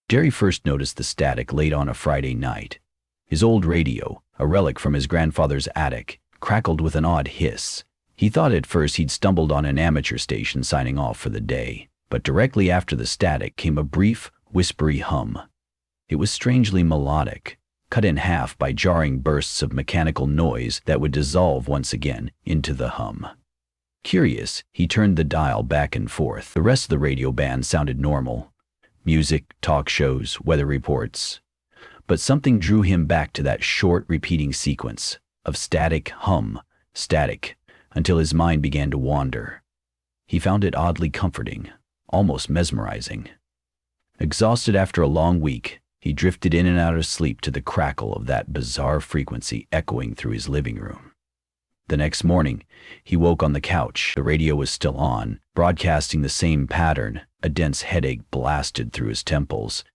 Jerry first noticed the static late on a Friday night. His old radio, a relic from his grandfather's attic, crackled with an odd hiss. He thought at first he'd stumbled on an amateur station signing off for the day, but directly after the static came a brief, whispery hum. It was strangely melodic, cut in half by jarring bursts of mechanical noise that would dissolve once again into the hum. Curious, he turned the dial back and forth. The rest of the radio band sounded normal. Music, talk shows, weather reports. But something drew him back to that short, repeating sequence of static, hum, static, until his mind began to wander. He found it oddly comforting, almost mesmerizing. Exhausted after a long week, he drifted in and out of sleep to the crackle of that bizarre frequency echoing through his living room. The next morning, he woke on the couch. The radio was still on, broadcasting the same pattern. A dense headache blasted through his temples.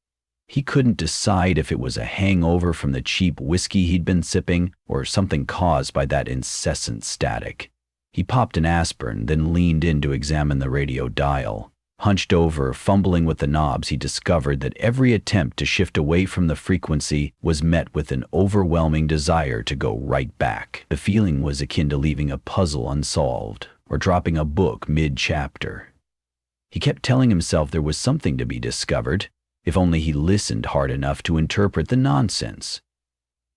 He couldn't decide if it was a hangover from the cheap whiskey he'd been sipping or something caused by that incessant static. He popped an aspirin, then leaned in to examine the radio dial. Hunched over, fumbling with the knobs, he discovered that every attempt to shift away from the frequency was met with an overwhelming desire to go right back. The feeling was akin to leaving a puzzle unsolved or dropping a book mid-chapter. He kept telling himself there was something to be discovered, if only he listened hard enough to interpret the nonsense.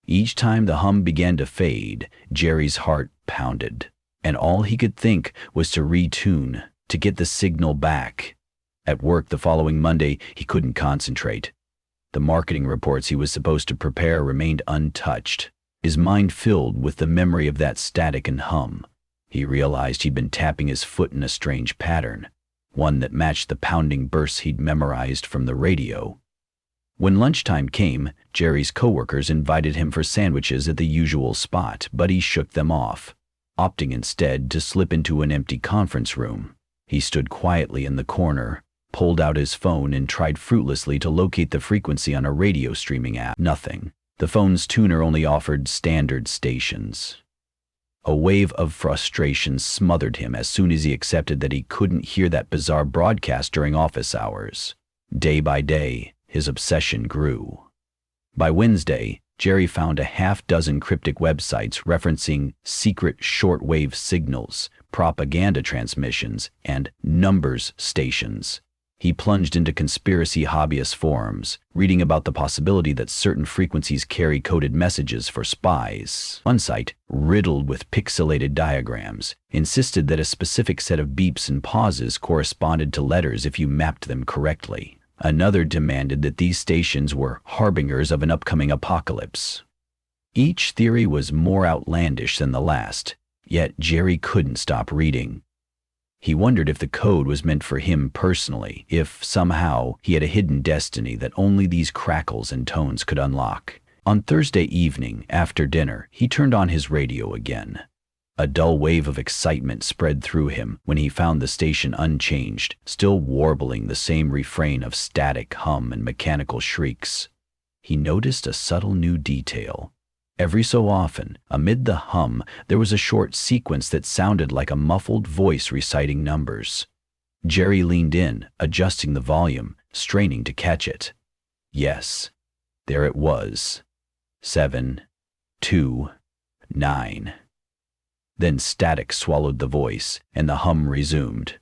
Each time the hum began to fade, Jerry's heart pounded, and all he could think was to retune, to get the signal back. At work the following Monday, he couldn't concentrate. The marketing reports he was supposed to prepare remained untouched, his mind filled with the memory of that static and hum. He realized he'd been tapping his foot in a strange pattern, one that matched the pounding bursts he'd memorized from the radio. When lunchtime came, Jerry's coworkers invited him for sandwiches at the usual spot, but he shook them off, opting instead to slip into an empty conference room. He stood quietly in the corner, pulled out his phone, and tried fruitlessly to locate the frequency on a radio streaming app. Nothing. The phone's tuner only offered standard stations. A wave of frustration smothered him as soon as he accepted that he couldn't hear that bizarre broadcast during office hours. Day by day, his obsession grew. By Wednesday, Jerry found a half-dozen cryptic websites referencing secret shortwave signals, propaganda transmissions, and numbers stations. He plunged into conspiracy hobbyist forums, reading about the possibility that certain frequencies carry coded messages for spies. One site, riddled with pixelated diagrams, insisted that a specific set of beeps and pauses corresponded to letters if you mapped them correctly. Another demanded that these stations were harbingers of an upcoming apocalypse. Each theory was more outlandish than the last, yet Jerry couldn't stop reading. He wondered if the code was meant for him personally, if somehow he had a hidden destiny that only these crackles and tones could unlock. On Thursday evening, after dinner, he turned on his radio again. A dull wave of excitement spread through him when he found the station unchanged, still warbling the same refrain of static hum and mechanical shrieks. He noticed a subtle new detail. Every so often, amid the hum, there was a short sequence that sounded like a muffled voice reciting numbers. Jerry leaned in, adjusting the volume, straining to catch it. Yes, there it was. 7, 2, 9. Then static swallowed the voice, and the hum resumed.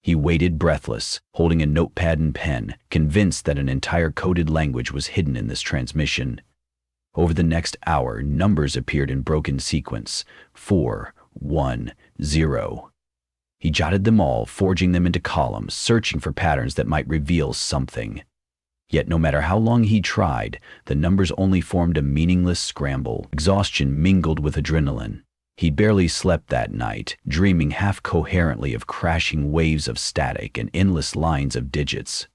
He waited breathless, holding a notepad and pen, convinced that an entire coded language was hidden in this transmission. Over the next hour, numbers appeared in broken sequence, 4, 1, 0. He jotted them all, forging them into columns, searching for patterns that might reveal something. Yet no matter how long he tried, the numbers only formed a meaningless scramble. Exhaustion mingled with adrenaline. He'd barely slept that night, dreaming half-coherently of crashing waves of static and endless lines of digits.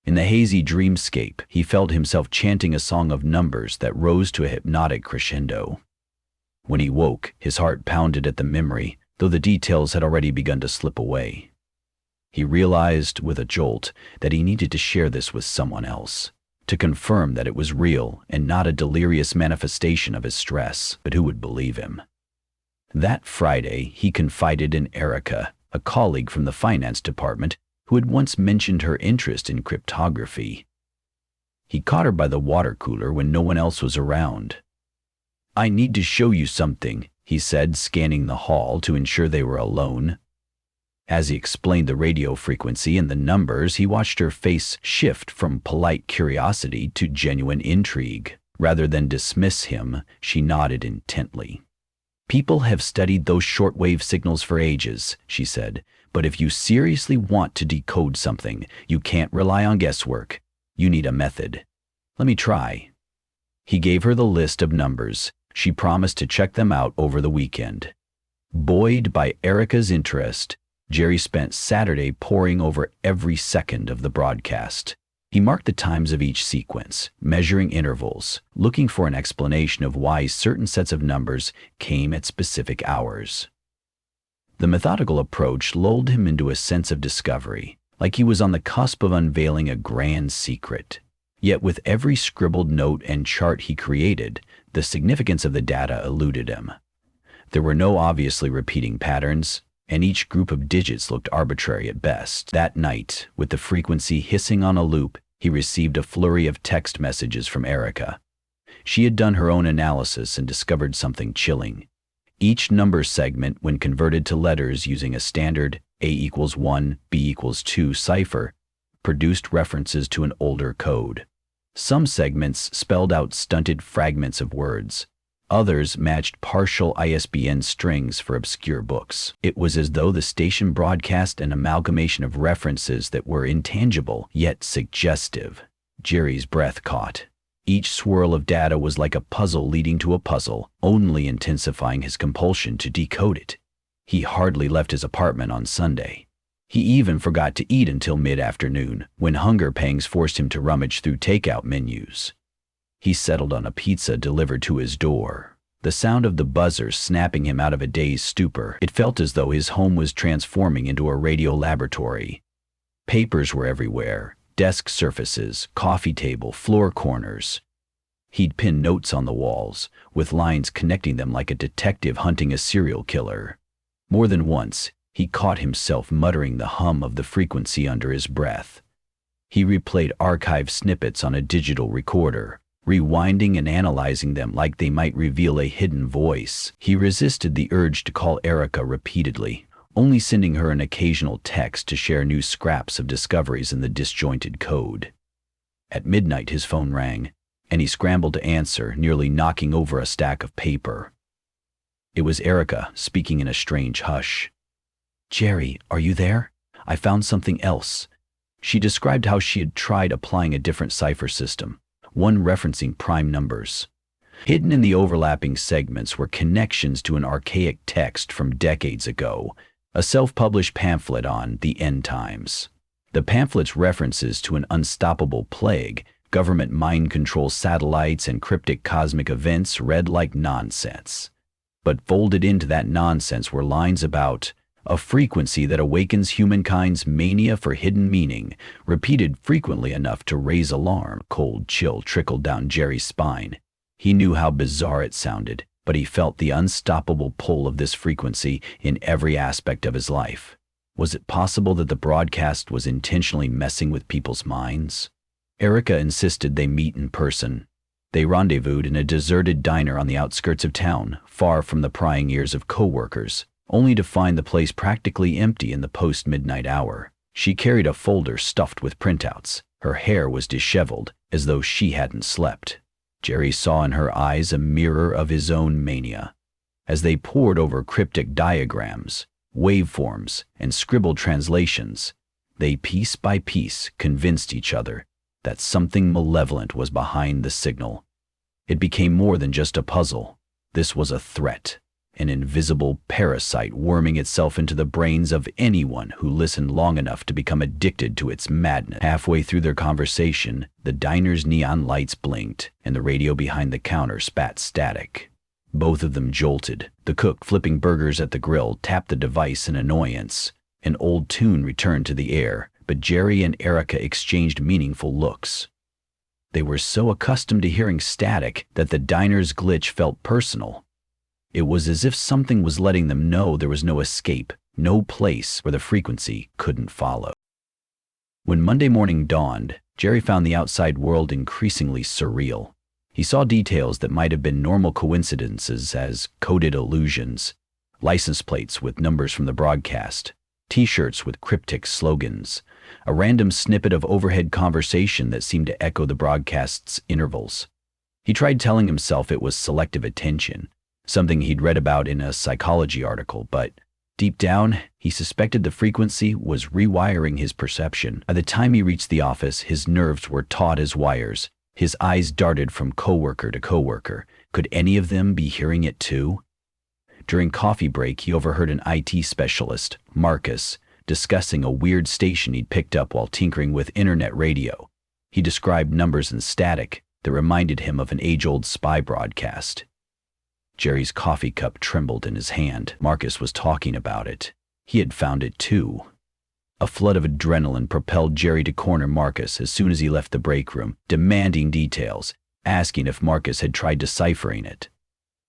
In the hazy dreamscape, he felt himself chanting a song of numbers that rose to a hypnotic crescendo. When he woke, his heart pounded at the memory, though the details had already begun to slip away. He realized with a jolt that he needed to share this with someone else, to confirm that it was real and not a delirious manifestation of his stress. But who would believe him? That Friday, he confided in Erica, a colleague from the finance department, who had once mentioned her interest in cryptography. He caught her by the water cooler when no one else was around. "I need to show you something," he said, scanning the hall to ensure they were alone. As he explained the radio frequency and the numbers, he watched her face shift from polite curiosity to genuine intrigue. Rather than dismiss him, she nodded intently. "People have studied those shortwave signals for ages," she said, "but if you seriously want to decode something, you can't rely on guesswork. You need a method. Let me try." He gave her the list of numbers. She promised to check them out over the weekend. Buoyed by Erica's interest, Jerry spent Saturday poring over every second of the broadcast. He marked the times of each sequence, measuring intervals, looking for an explanation of why certain sets of numbers came at specific hours. The methodical approach lulled him into a sense of discovery, like he was on the cusp of unveiling a grand secret. Yet with every scribbled note and chart he created, the significance of the data eluded him. There were no obviously repeating patterns, and each group of digits looked arbitrary at best. That night, with the frequency hissing on a loop, he received a flurry of text messages from Erica. She had done her own analysis and discovered something chilling. Each number segment, when converted to letters using a standard A=1, B=2 cipher, produced references to an older code. Some segments spelled out stunted fragments of words. Others matched partial ISBN strings for obscure books. It was as though the station broadcast an amalgamation of references that were intangible yet suggestive. Jerry's breath caught. Each swirl of data was like a puzzle leading to a puzzle, only intensifying his compulsion to decode it. He hardly left his apartment on Sunday. He even forgot to eat until mid-afternoon, when hunger pangs forced him to rummage through takeout menus. He settled on a pizza delivered to his door. The sound of the buzzer snapping him out of a dazed stupor. It felt as though his home was transforming into a radio laboratory. Papers were everywhere, desk surfaces, coffee table, floor corners. He'd pinned notes on the walls, with lines connecting them like a detective hunting a serial killer. More than once, he caught himself muttering the hum of the frequency under his breath. He replayed archive snippets on a digital recorder, rewinding and analyzing them like they might reveal a hidden voice. He resisted the urge to call Erica repeatedly, only sending her an occasional text to share new scraps of discoveries in the disjointed code. At midnight his phone rang, and he scrambled to answer, nearly knocking over a stack of paper. It was Erica, speaking in a strange hush. "Jerry, are you there? I found something else." She described how she had tried applying a different cipher system, one referencing prime numbers. Hidden in the overlapping segments were connections to an archaic text from decades ago, a self-published pamphlet on the end times. The pamphlet's references to an unstoppable plague, government mind control satellites, and cryptic cosmic events read like nonsense. But folded into that nonsense were lines about a frequency that awakens humankind's mania for hidden meaning, repeated frequently enough to raise alarm. Cold chill trickled down Jerry's spine. He knew how bizarre it sounded, but he felt the unstoppable pull of this frequency in every aspect of his life. Was it possible that the broadcast was intentionally messing with people's minds? Erica insisted they meet in person. They rendezvoused in a deserted diner on the outskirts of town, far from the prying ears of coworkers, only to find the place practically empty in the post-midnight hour. She carried a folder stuffed with printouts. Her hair was disheveled, as though she hadn't slept. Jerry saw in her eyes a mirror of his own mania. As they pored over cryptic diagrams, waveforms, and scribbled translations, they piece by piece convinced each other that something malevolent was behind the signal. It became more than just a puzzle. This was a threat. An invisible parasite worming itself into the brains of anyone who listened long enough to become addicted to its madness. Halfway through their conversation, the diner's neon lights blinked, and the radio behind the counter spat static. Both of them jolted. The cook, flipping burgers at the grill, tapped the device in annoyance. An old tune returned to the air, but Jerry and Erica exchanged meaningful looks. They were so accustomed to hearing static that the diner's glitch felt personal. It was as if something was letting them know there was no escape, no place where the frequency couldn't follow. When Monday morning dawned, Jerry found the outside world increasingly surreal. He saw details that might have been normal coincidences as coded illusions, license plates with numbers from the broadcast, T-shirts with cryptic slogans, a random snippet of overhead conversation that seemed to echo the broadcast's intervals. He tried telling himself it was selective attention, something he'd read about in a psychology article, but deep down, he suspected the frequency was rewiring his perception. By the time he reached the office, his nerves were taut as wires. His eyes darted from coworker to coworker. Could any of them be hearing it too? During coffee break, he overheard an IT specialist, Marcus, discussing a weird station he'd picked up while tinkering with internet radio. He described numbers and static that reminded him of an age-old spy broadcast. Jerry's coffee cup trembled in his hand. Marcus was talking about it. He had found it too. A flood of adrenaline propelled Jerry to corner Marcus as soon as he left the break room, demanding details, asking if Marcus had tried deciphering it.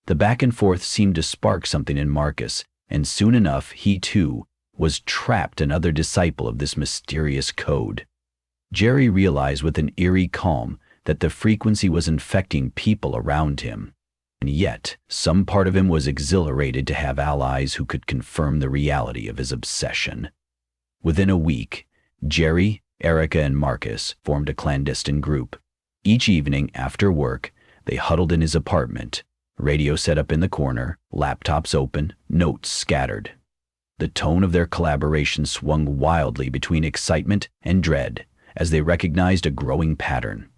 The back and forth seemed to spark something in Marcus, and soon enough he too was trapped, another disciple of this mysterious code. Jerry realized with an eerie calm that the frequency was infecting people around him. And yet, some part of him was exhilarated to have allies who could confirm the reality of his obsession. Within a week, Jerry, Erica, and Marcus formed a clandestine group. Each evening after work, they huddled in his apartment, radio set up in the corner, laptops open, notes scattered. The tone of their collaboration swung wildly between excitement and dread as they recognized a growing pattern.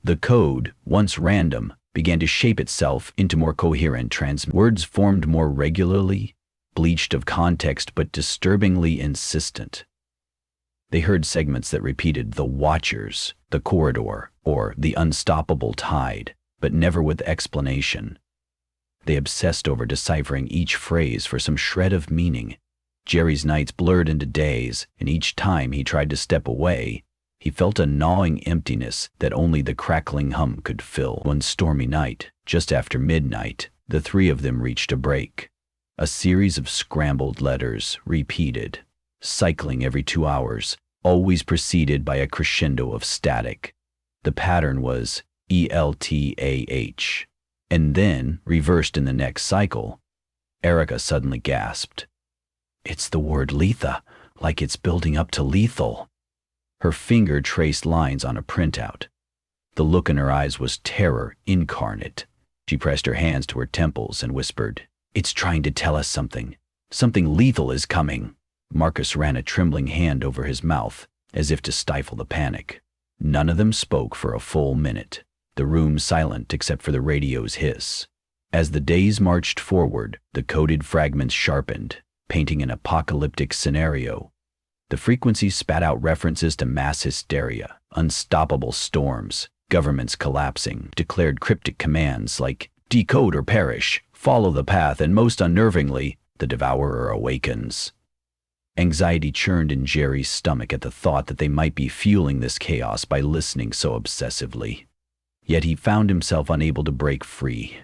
The code, once random, began to shape itself into more coherent words formed more regularly, bleached of context but disturbingly insistent. They heard segments that repeated the Watchers, the Corridor, or the Unstoppable Tide, but never with explanation. They obsessed over deciphering each phrase for some shred of meaning. Jerry's nights blurred into days, and each time he tried to step away, he felt a gnawing emptiness that only the crackling hum could fill. One stormy night, just after midnight, the three of them reached a break. A series of scrambled letters, repeated, cycling every 2 hours, always preceded by a crescendo of static. The pattern was ELTAH, and then, reversed in the next cycle. Erica suddenly gasped. "It's the word Letha, like it's building up to lethal." Her finger traced lines on a printout. The look in her eyes was terror incarnate. She pressed her hands to her temples and whispered, "It's trying to tell us something. Something lethal is coming." Marcus ran a trembling hand over his mouth, as if to stifle the panic. None of them spoke for a full minute, the room silent except for the radio's hiss. As the days marched forward, the coded fragments sharpened, painting an apocalyptic scenario. The frequencies spat out references to mass hysteria, unstoppable storms, governments collapsing, declared cryptic commands like decode or perish, follow the path, and most unnervingly, the devourer awakens. Anxiety churned in Jerry's stomach at the thought that they might be fueling this chaos by listening so obsessively. Yet he found himself unable to break free.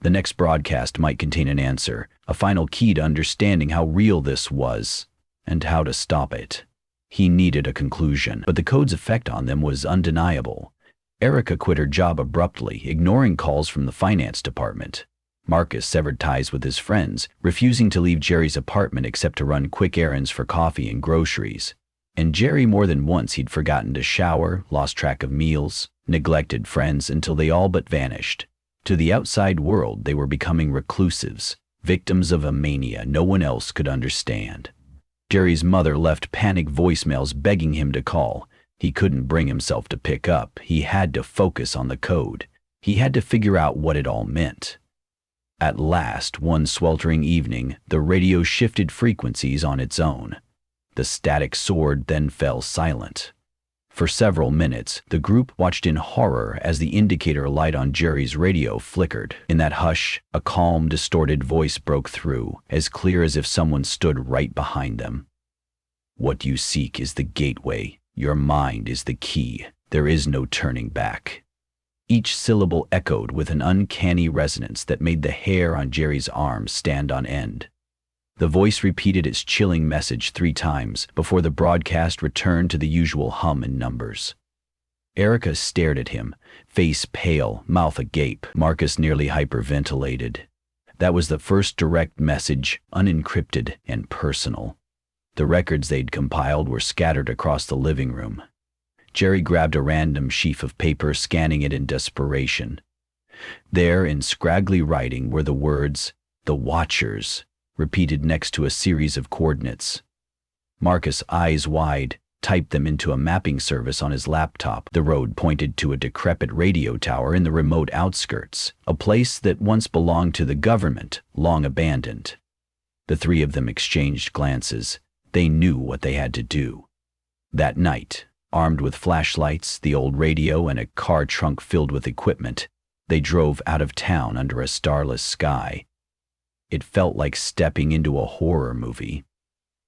The next broadcast might contain an answer, a final key to understanding how real this was, and how to stop it. He needed a conclusion, but the code's effect on them was undeniable. Erica quit her job abruptly, ignoring calls from the finance department. Marcus severed ties with his friends, refusing to leave Jerry's apartment except to run quick errands for coffee and groceries. And Jerry, more than once, he'd forgotten to shower, lost track of meals, neglected friends until they all but vanished. To the outside world, they were becoming reclusives, victims of a mania no one else could understand. Jerry's mother left panic voicemails begging him to call. He couldn't bring himself to pick up. He had to focus on the code. He had to figure out what it all meant. At last, one sweltering evening, the radio shifted frequencies on its own. The static soared, then fell silent. For several minutes, the group watched in horror as the indicator light on Jerry's radio flickered. In that hush, a calm, distorted voice broke through, as clear as if someone stood right behind them. "What you seek is the gateway. Your mind is the key. There is no turning back." Each syllable echoed with an uncanny resonance that made the hair on Jerry's arms stand on end. The voice repeated its chilling message 3 times before the broadcast returned to the usual hum and numbers. Erica stared at him, face pale, mouth agape. Marcus nearly hyperventilated. That was the first direct message, unencrypted and personal. The records they'd compiled were scattered across the living room. Jerry grabbed a random sheaf of paper, scanning it in desperation. There, in scraggly writing, were the words, "The Watchers," repeated next to a series of coordinates. Marcus, eyes wide, typed them into a mapping service on his laptop. The road pointed to a decrepit radio tower in the remote outskirts, a place that once belonged to the government, long abandoned. The three of them exchanged glances. They knew what they had to do. That night, armed with flashlights, the old radio, and a car trunk filled with equipment, they drove out of town under a starless sky. It felt like stepping into a horror movie.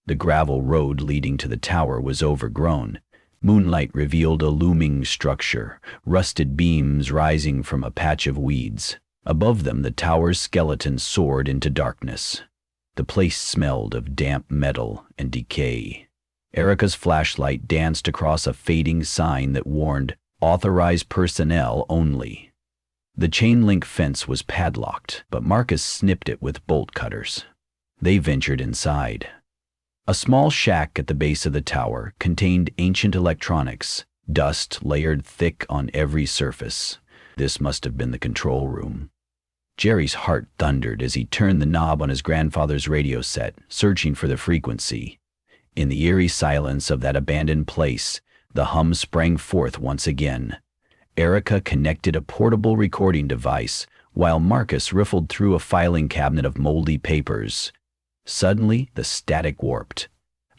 The gravel road leading to the tower was overgrown. Moonlight revealed a looming structure, rusted beams rising from a patch of weeds. Above them, the tower's skeleton soared into darkness. The place smelled of damp metal and decay. Erica's flashlight danced across a fading sign that warned, "Authorized personnel only." The chain-link fence was padlocked, but Marcus snipped it with bolt cutters. They ventured inside. A small shack at the base of the tower contained ancient electronics, dust layered thick on every surface. This must have been the control room. Jerry's heart thundered as he turned the knob on his grandfather's radio set, searching for the frequency. In the eerie silence of that abandoned place, the hum sprang forth once again. Erica connected a portable recording device, while Marcus riffled through a filing cabinet of moldy papers. Suddenly, the static warped.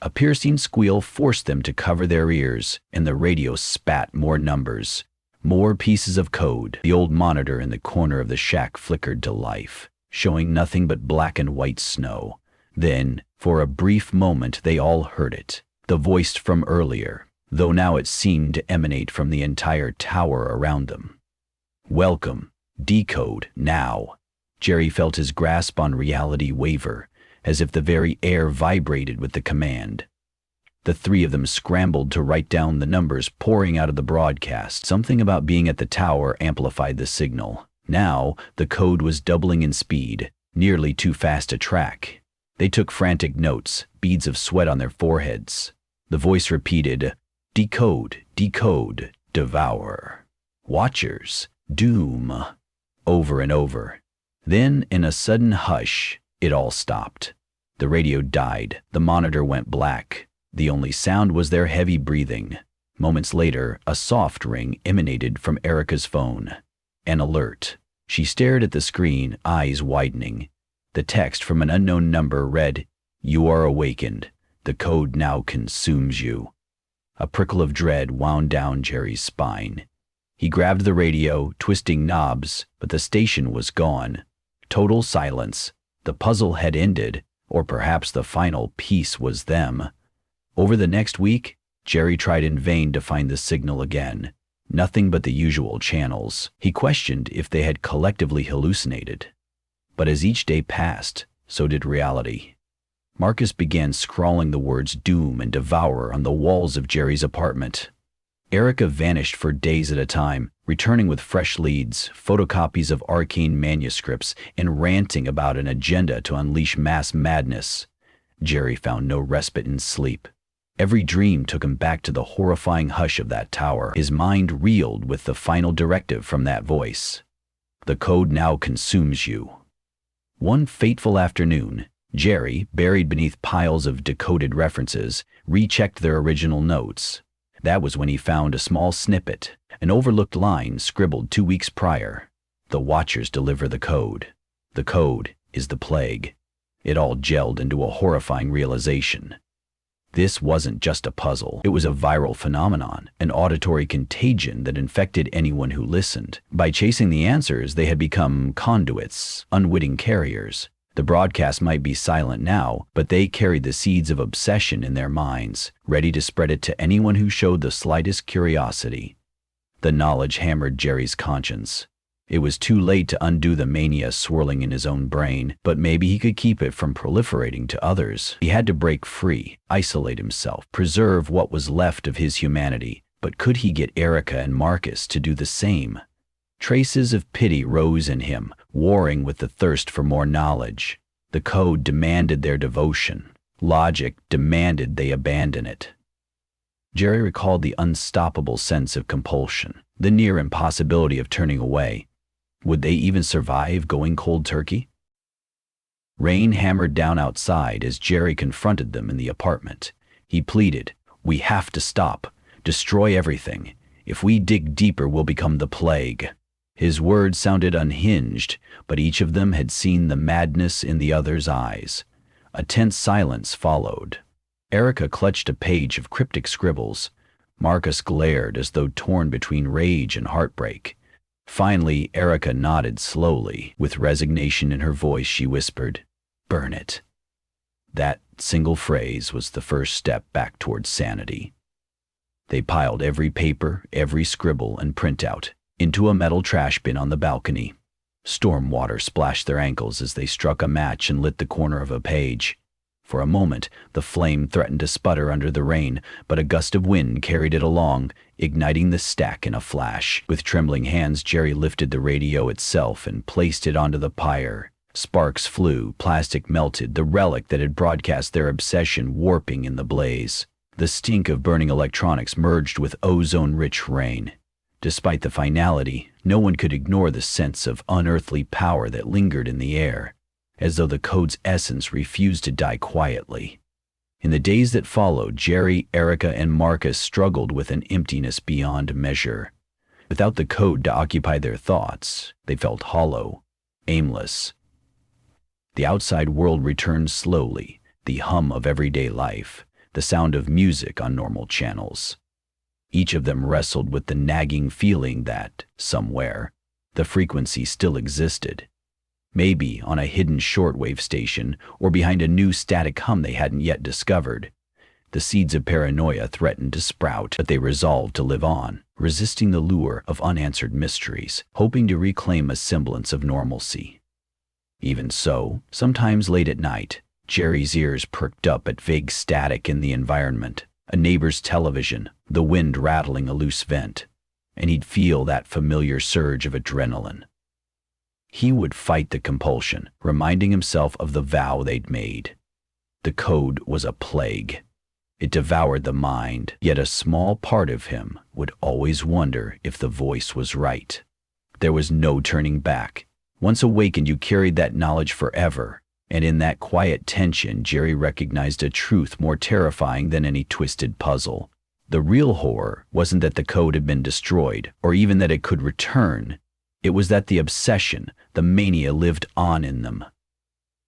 A piercing squeal forced them to cover their ears, and the radio spat more numbers, more pieces of code. The old monitor in the corner of the shack flickered to life, showing nothing but black and white snow. Then, for a brief moment, they all heard it, the voice from earlier, though now it seemed to emanate from the entire tower around them. "Welcome. Decode now." Jerry felt his grasp on reality waver, as if the very air vibrated with the command. The three of them scrambled to write down the numbers pouring out of the broadcast. Something about being at the tower amplified the signal. Now, the code was doubling in speed, nearly too fast to track. They took frantic notes, beads of sweat on their foreheads. The voice repeated, "Decode, decode, devour. Watchers, doom," over and over. Then, in a sudden hush, it all stopped. The radio died. The monitor went black. The only sound was their heavy breathing. Moments later, a soft ring emanated from Erica's phone. An alert. She stared at the screen, eyes widening. The text from an unknown number read, "You are awakened. The code now consumes you." A prickle of dread wound down Jerry's spine. He grabbed the radio, twisting knobs, but the station was gone. Total silence. The puzzle had ended, or perhaps the final piece was them. Over the next week, Jerry tried in vain to find the signal again. Nothing but the usual channels. He questioned if they had collectively hallucinated. But as each day passed, so did reality. Marcus began scrawling the words doom and devour on the walls of Jerry's apartment. Erica vanished for days at a time, returning with fresh leads, photocopies of arcane manuscripts, and ranting about an agenda to unleash mass madness. Jerry found no respite in sleep. Every dream took him back to the horrifying hush of that tower. His mind reeled with the final directive from that voice. "The code now consumes you." One fateful afternoon, Jerry, buried beneath piles of decoded references, rechecked their original notes. That was when he found a small snippet, an overlooked line scribbled 2 weeks prior. "The Watchers deliver the code. The code is the plague." It all gelled into a horrifying realization. This wasn't just a puzzle. It was a viral phenomenon, an auditory contagion that infected anyone who listened. By chasing the answers, they had become conduits, unwitting carriers. The broadcast might be silent now, but they carried the seeds of obsession in their minds, ready to spread it to anyone who showed the slightest curiosity. The knowledge hammered Jerry's conscience. It was too late to undo the mania swirling in his own brain, but maybe he could keep it from proliferating to others. He had to break free, isolate himself, preserve what was left of his humanity, But could he get Erica and Marcus to do the same? Traces of pity rose in him, warring with the thirst for more knowledge. The code demanded their devotion. Logic demanded they abandon it. Jerry recalled the unstoppable sense of compulsion, the near impossibility of turning away. Would they even survive going cold turkey? Rain hammered down outside as Jerry confronted them in the apartment. He pleaded, "We have to stop. Destroy everything. If we dig deeper, we'll become the plague." His words sounded unhinged, but each of them had seen the madness in the other's eyes. A tense silence followed. Erica clutched a page of cryptic scribbles. Marcus glared as though torn between rage and heartbreak. Finally, Erica nodded slowly. With resignation in her voice, she whispered, "Burn it." That single phrase was the first step back towards sanity. They piled every paper, every scribble and printout into a metal trash bin on the balcony. Storm water splashed their ankles as they struck a match and lit the corner of a page. For a moment, the flame threatened to sputter under the rain, but a gust of wind carried it along, igniting the stack in a flash. With trembling hands, Jerry lifted the radio itself and placed it onto the pyre. Sparks flew, plastic melted, the relic that had broadcast their obsession warping in the blaze. The stink of burning electronics merged with ozone-rich rain. Despite the finality, no one could ignore the sense of unearthly power that lingered in the air, as though the code's essence refused to die quietly. In the days that followed, Jerry, Erica, and Marcus struggled with an emptiness beyond measure. Without the code to occupy their thoughts, they felt hollow, aimless. The outside world returned slowly, the hum of everyday life, the sound of music on normal channels. Each of them wrestled with the nagging feeling that, somewhere, the frequency still existed. Maybe on a hidden shortwave station or behind a new static hum they hadn't yet discovered. The seeds of paranoia threatened to sprout, but they resolved to live on, resisting the lure of unanswered mysteries, hoping to reclaim a semblance of normalcy. Even so, sometimes late at night, Jerry's ears perked up at vague static in the environment, a neighbor's television, the wind rattling a loose vent, and he'd feel that familiar surge of adrenaline. He would fight the compulsion, reminding himself of the vow they'd made. The code was a plague. It devoured the mind, yet a small part of him would always wonder if the voice was right. There was no turning back. Once awakened, you carried that knowledge forever. And in that quiet tension, Jerry recognized a truth more terrifying than any twisted puzzle. The real horror wasn't that the code had been destroyed, or even that it could return. It was that the obsession, the mania lived on in them.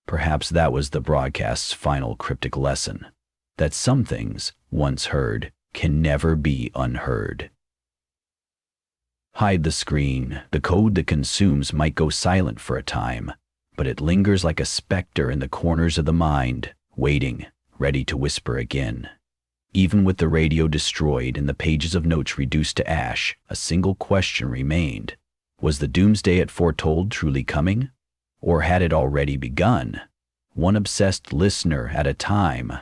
Perhaps that was the broadcast's final cryptic lesson, that some things, once heard, can never be unheard. Hide the screen. The code that consumes might go silent for a time, but it lingers like a specter in the corners of the mind, waiting, ready to whisper again. Even with the radio destroyed and the pages of notes reduced to ash, a single question remained. Was the doomsday it foretold truly coming? Or had it already begun? One obsessed listener at a time.